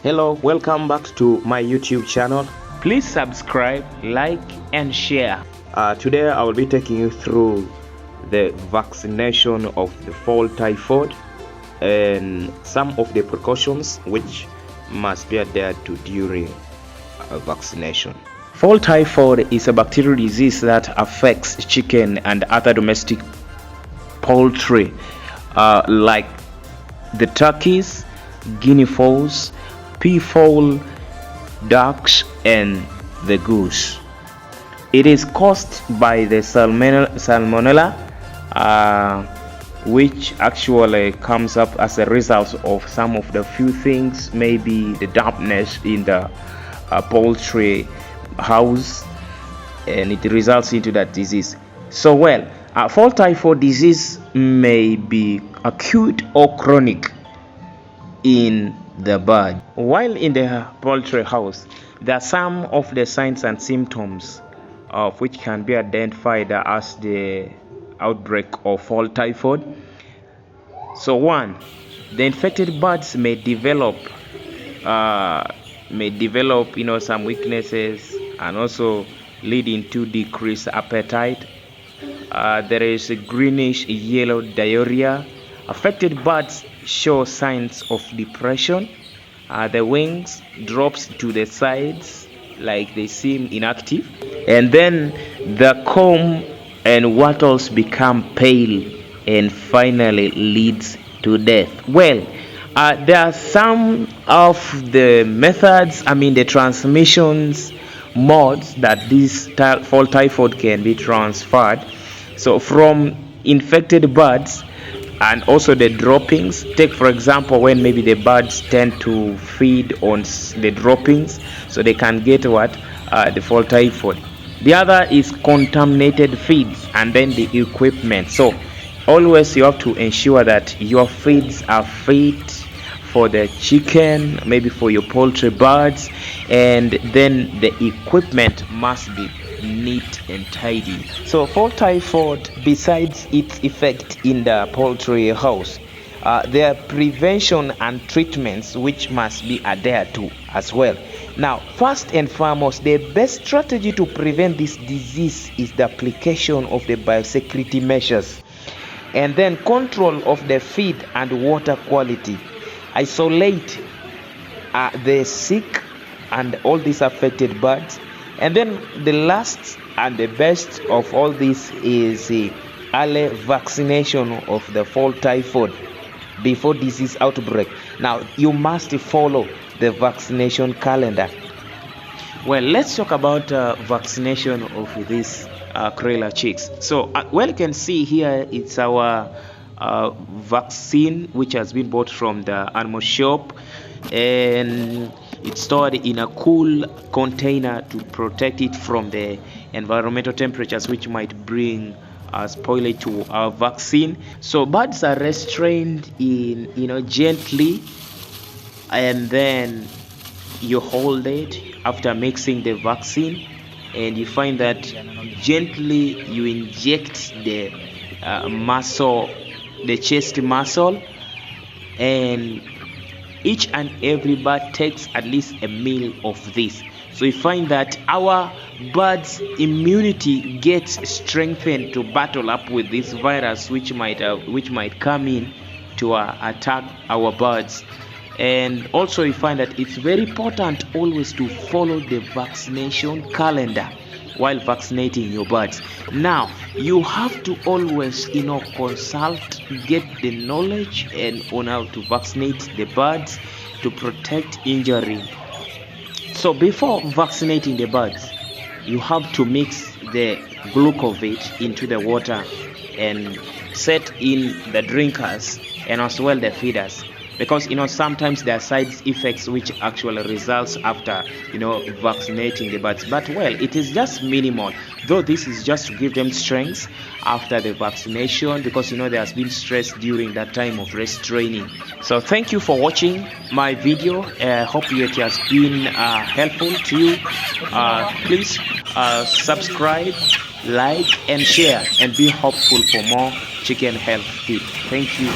Hello, welcome back to my YouTube channel. Please subscribe, like and share. Today I will be taking you through the vaccination of the fowl typhoid and some of the precautions which must be adhered to during vaccination. Fowl typhoid is a bacterial disease that affects chicken and other domestic poultry like the turkeys, guinea fowls, peafowl, ducks and the goose. It is caused by the salmonella, which actually comes up as a result of some of the few things, maybe the dampness in the poultry house, and it results into that disease. So fowl typhoid disease may be acute or chronic in the bird. While in the poultry house, there are some of the signs and symptoms of which can be identified as the outbreak of fowl typhoid. So one, the infected birds may develop some weaknesses and also leading to decreased appetite. There is a greenish yellow diarrhea. Affected birds show signs of depression. The wings drops to the sides like they seem inactive, and then the comb and wattles become pale and finally leads to death. There are some of the methods, the transmissions modes that this fowl typhoid can be transferred. So from infected birds and also the droppings. Take for example when maybe the birds tend to feed on the droppings, so they can get the fowl typhoid. The other is contaminated feeds and then the equipment. So always you have to ensure that your feeds are fit for the chicken, maybe for your poultry birds, and then the equipment must be neat and tidy. So fowl typhoid, besides its effect in the poultry house, there are prevention and treatments which must be adhered to as well. Now, first and foremost, the best strategy to prevent this disease is the application of the biosecurity measures, and then control of the feed and water quality. Isolate the sick and all these affected birds. And then the last and the best of all this is the early vaccination of the fowl typhoid before disease outbreak. Now you must follow the vaccination calendar. Let's talk about vaccination of these Krela chicks. So you can see here it's our vaccine which has been bought from the animal shop, and it's stored in a cool container to protect it from the environmental temperatures which might bring spoilage to our vaccine. So birds are restrained in gently, and then you hold it after mixing the vaccine, and you find that gently you inject the muscle, the chest muscle, and each and every bird takes at least a meal of this. So you find that our birds' immunity gets strengthened to battle up with this virus which might come in to attack our birds. And also you find that it's very important always to follow the vaccination calendar while vaccinating your birds. Now you have to always consult, get the knowledge and on how to vaccinate the birds to protect injury. So before vaccinating the birds, you have to mix the glucovate into the water and set in the drinkers and as well the feeders, because sometimes there are side effects which actually results after vaccinating the birds, but it is just minimal, though this is just to give them strength after the vaccination, because there has been stress during that time of rest training. So thank you for watching my video. Hope it has been helpful to you. Please subscribe, like and share, and be hopeful for more chicken health tips. Thank you.